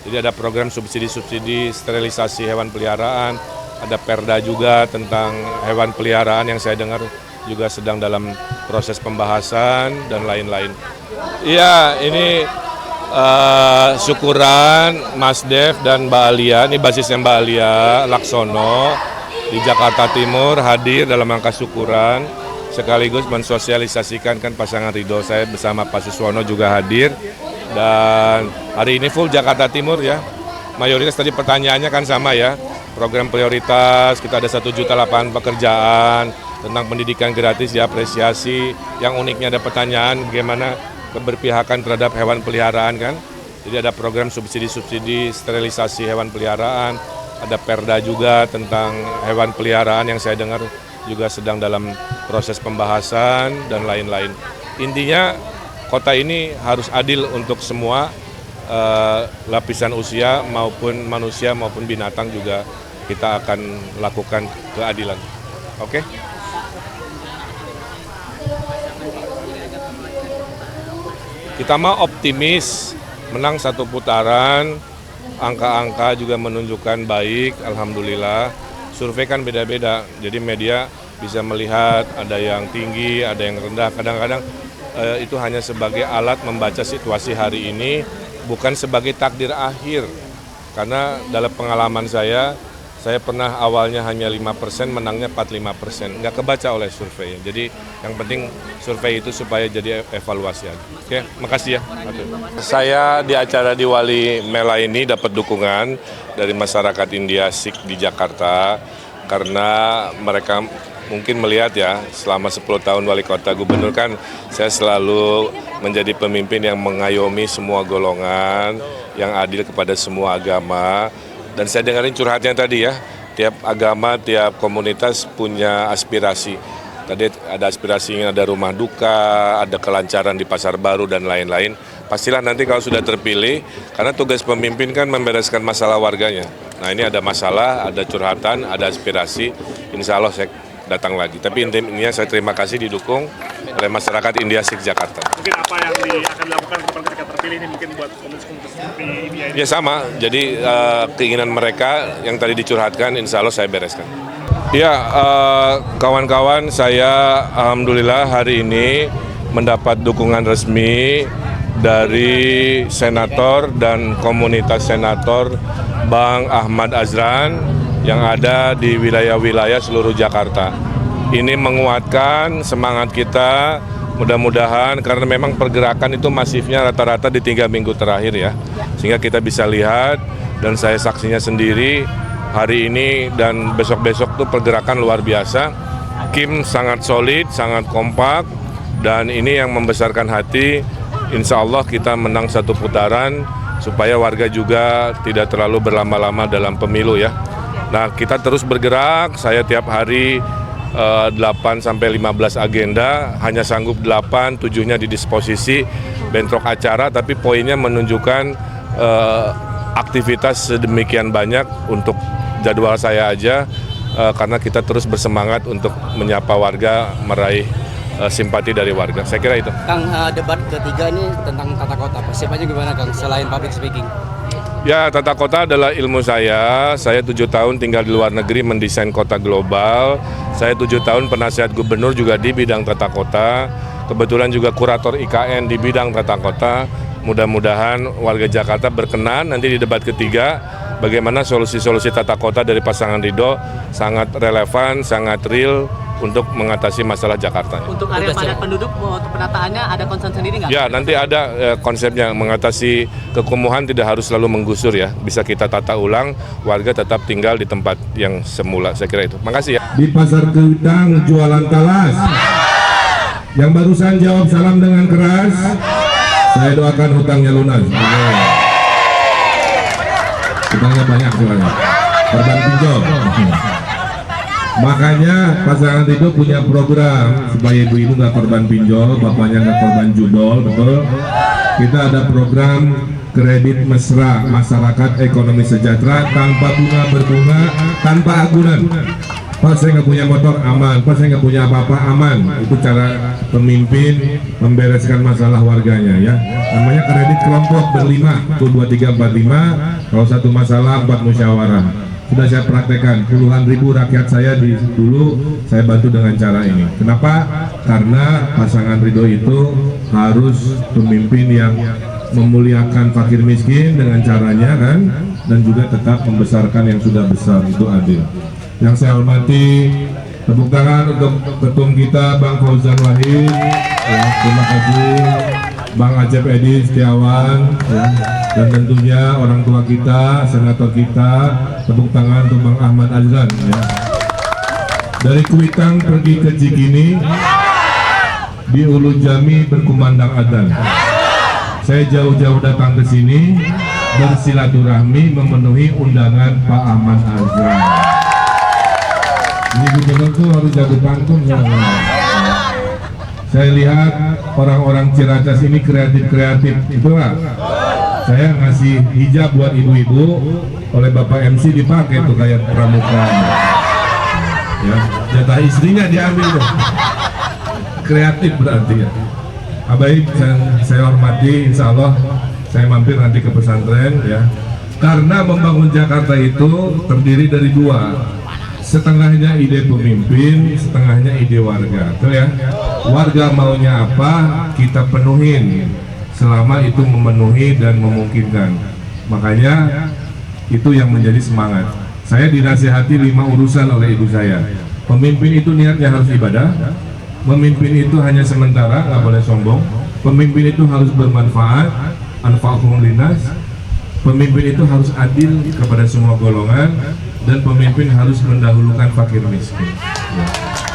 Jadi ada program subsidi-subsidi sterilisasi hewan peliharaan, ada perda juga tentang hewan peliharaan yang saya dengar juga sedang dalam proses pembahasan dan lain-lain. Iya, ini syukuran Mas Dev dan Mbak Alia, ini basisnya Mbak Alia Laksono di Jakarta Timur hadir dalam rangka syukuran sekaligus mensosialisasikan kan pasangan Ridho. Saya bersama Pak Suswono juga hadir dan hari ini full Jakarta Timur ya. Mayoritas tadi pertanyaannya kan sama ya, program prioritas kita ada 1 juta lapangan pekerjaan, tentang pendidikan gratis diapresiasi. Yang uniknya ada pertanyaan bagaimana keberpihakan terhadap hewan peliharaan kan. Jadi ada program subsidi-subsidi sterilisasi hewan peliharaan, ada perda juga tentang hewan peliharaan yang saya dengar juga sedang dalam proses pembahasan dan lain-lain. Intinya kota ini harus adil untuk semua lapisan usia maupun manusia maupun binatang juga kita akan lakukan keadilan. Oke? Kita mah optimis, menang 1 putaran, angka-angka juga menunjukkan baik, alhamdulillah. Survei kan beda-beda, jadi media bisa melihat ada yang tinggi, ada yang rendah. Kadang-kadang itu hanya sebagai alat membaca situasi hari ini, bukan sebagai takdir akhir. Karena dalam pengalaman saya pernah awalnya hanya 5%, menangnya 45%. Nggak kebaca oleh survei. Jadi yang penting survei itu supaya jadi evaluasi aja. Oke, makasih ya. Saya di acara di Wali Mela ini dapat dukungan dari masyarakat India Sikh di Jakarta karena mereka mungkin melihat ya selama 10 tahun wali kota gubernur kan saya selalu menjadi pemimpin yang mengayomi semua golongan, yang adil kepada semua agama. Dan saya dengarin curhatnya tadi ya, tiap agama, tiap komunitas punya aspirasi. Tadi ada aspirasinya, ada rumah duka, ada kelancaran di pasar baru dan lain-lain. Pastilah nanti kalau sudah terpilih, karena tugas pemimpin kan membereskan masalah warganya. Nah ini ada masalah, ada curhatan, ada aspirasi, insya Allah saya datang lagi. Tapi intinya saya terima kasih didukung oleh masyarakat India Sikh Jakarta. Mungkin apa yang akan dilakukan ketika terpilih ini mungkin buat komunitas-komunitas seperti India ini? Ya sama, jadi keinginan mereka yang tadi dicurhatkan insya Allah saya bereskan. Ya kawan-kawan, saya alhamdulillah hari ini mendapat dukungan resmi dari senator dan komunitas senator Bang Ahmad Azran yang ada di wilayah-wilayah seluruh Jakarta. Ini menguatkan semangat kita, mudah-mudahan karena memang pergerakan itu masifnya rata-rata di 3 minggu terakhir ya. Sehingga kita bisa lihat dan saya saksinya sendiri hari ini dan besok-besok tuh pergerakan luar biasa. Kim sangat solid, sangat kompak dan ini yang membesarkan hati. Insya Allah kita menang 1 putaran supaya warga juga tidak terlalu berlama-lama dalam pemilu ya. Nah kita terus bergerak, saya tiap hari 8-15 agenda, hanya sanggup 8, 7-nya di disposisi bentrok acara, tapi poinnya menunjukkan aktivitas sedemikian banyak untuk jadwal saya aja, karena kita terus bersemangat untuk menyapa warga, meraih simpati dari warga. Saya kira itu. Kang, debat ketiga ini tentang tata kota, persiapannya gimana Kang, selain public speaking? Ya, tata kota adalah ilmu saya. Saya 7 tahun tinggal di luar negeri mendesain kota global. Saya 7 tahun penasihat gubernur juga di bidang tata kota. Kebetulan juga kurator IKN di bidang tata kota. Mudah-mudahan warga Jakarta berkenan nanti di debat ketiga bagaimana solusi-solusi tata kota dari pasangan Ridho sangat relevan, sangat real untuk mengatasi masalah Jakarta. Untuk area padat penduduk, untuk penataannya ada concern sendiri nggak? Ya, nanti ada konsepnya mengatasi kekumuhan tidak harus selalu menggusur ya. Bisa kita tata ulang, warga tetap tinggal di tempat yang semula. Saya kira itu. Makasih ya. Di Pasar Kedang jualan talas. Yang barusan jawab salam dengan keras, saya doakan hutangnya lunas. Hutangnya banyak soalnya. Korban pinjol. Makanya pasangan Ridho punya program supaya ibu-ibu nggak korban pinjol, bapaknya nggak korban judol, betul? Kita ada program kredit mesra masyarakat ekonomi sejahtera tanpa bunga berbunga, tanpa agunan. Pak saya nggak punya motor aman, Pak saya nggak punya apa-apa aman. Itu cara pemimpin membereskan masalah warganya ya. Namanya kredit kelompok berlima, tuh 2, 3, 4, 5. Kalau satu masalah 4 musyawarah. Sudah saya praktekkan, puluhan ribu rakyat saya dulu saya bantu dengan cara ini. Kenapa? Karena pasangan Ridho itu harus pemimpin yang memuliakan fakir miskin dengan caranya kan, dan juga tetap membesarkan yang sudah besar, itu adil. Yang saya hormati, tepuk tangan untuk ketum kita Bang Fauzan Wahid, ya, terima kasih Bang Acep Edi Setiawan, ya, dan tentunya orang tua kita, senator kita, tepuk tangan untuk Bang Ahmad Azlan. Ya. Dari Kuitang pergi ke Cikini, di Ulu Jami berkumandang adzan. Saya jauh-jauh datang ke sini bersilaturahmi memenuhi undangan Pak Ahmad Azlan. Ini gubernur tuh harus jago pantun ya. Saya lihat orang-orang Ciracas ini kreatif-kreatif, itulah. Saya ngasih hijab buat ibu-ibu, oleh Bapak MC dipakai tuh kayak pramuka. Ya, jatah istrinya diambil tuh. Kreatif berarti ya. Baik, saya hormati, insya Allah saya mampir nanti ke pesantren ya. Karena membangun Jakarta itu terdiri dari 2. Setengahnya ide pemimpin, setengahnya ide warga, betul ya? Warga maunya apa, kita penuhin selama itu memenuhi dan memungkinkan. Makanya itu yang menjadi semangat. Saya dinasihati 5 urusan oleh ibu saya. Pemimpin itu niatnya harus ibadah, memimpin itu hanya sementara, nggak boleh sombong. Pemimpin itu harus bermanfaat, anfa'uhum linnas. Pemimpin itu harus adil kepada semua golongan, dan pemimpin harus mendahulukan fakir miskin. Ya.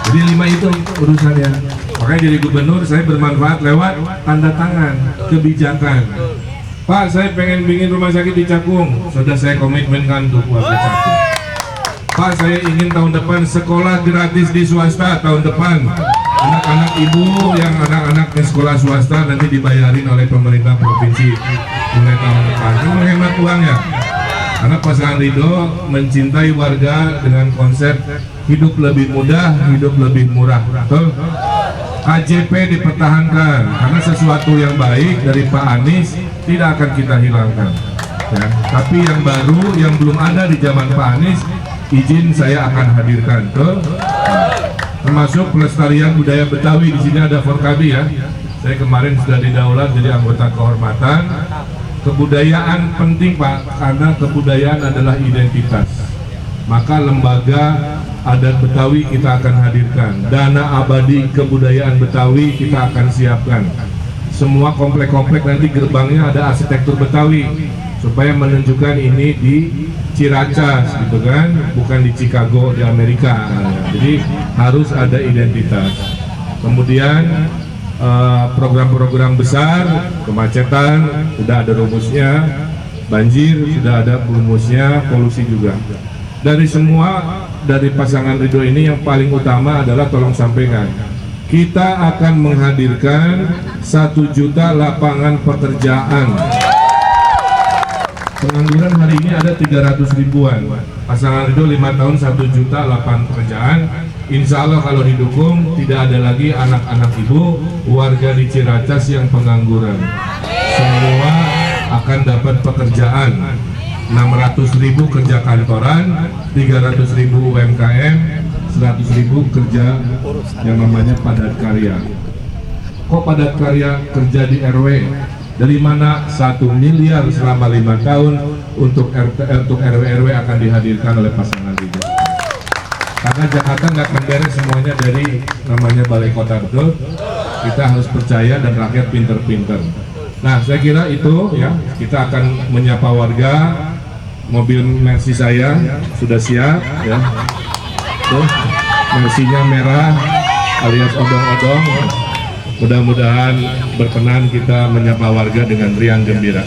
Jadi 5 itu urusannya. Makanya jadi gubernur saya bermanfaat lewat tanda tangan kebijakan. Pak, saya pengen bikin rumah sakit di Cakung, sudah saya komitmenkan untuk warga Cakung. Pak, saya ingin tahun depan sekolah gratis di swasta tahun depan. Anak-anak ibu yang anak-anaknya sekolah swasta nanti dibayarin oleh pemerintah provinsi mulai tahun depan. Itu menghemat uang ya. Karena pasangan Ridho mencintai warga dengan konsep hidup lebih mudah, hidup lebih murah. Betul? KJP dipertahankan karena sesuatu yang baik dari Pak Anies tidak akan kita hilangkan. Ya. Tapi yang baru yang belum ada di zaman Pak Anies, izin saya akan hadirkan. Betul? Nah, termasuk pelestarian budaya Betawi. Di sini ada Forkabi ya. Saya kemarin sudah didaulat jadi anggota kehormatan. Kebudayaan penting Pak, karena kebudayaan adalah identitas. Maka lembaga adat Betawi kita akan hadirkan, dana abadi kebudayaan Betawi kita akan siapkan. Semua komplek-komplek nanti gerbangnya ada arsitektur Betawi, supaya menunjukkan ini di Ciracas gitu kan, bukan di Chicago di Amerika. Jadi harus ada identitas. Kemudian program-program besar, kemacetan sudah ada rumusnya, banjir sudah ada rumusnya, polusi juga. Dari pasangan Ridho ini yang paling utama adalah tolong sampaikan, kita akan menghadirkan 1 juta lapangan pekerjaan. Pengangguran hari ini ada 300 ribuan. Pasangan Ridho 5 tahun 1 juta lapangan pekerjaan. Insya Allah kalau didukung tidak ada lagi anak-anak ibu warga di Ciracas yang pengangguran. Semua akan dapat pekerjaan. 600.000 kerja kantoran, 300.000 UMKM, 100.000 kerja yang namanya padat karya. Kok padat karya kerja di RW? Dari mana 1 miliar selama 5 tahun untuk RW-RW akan dihadirkan oleh pasangan Ridho. Karena Jakarta nggak akan beres semuanya dari namanya balai kota, betul? Kita harus percaya dan rakyat pinter-pinter. Nah, saya kira itu ya, kita akan menyapa warga. Mobil Mercy saya sudah siap ya. Tuh, Mercy-nya merah alias odong-odong. Mudah-mudahan berkenan kita menyapa warga dengan riang gembira.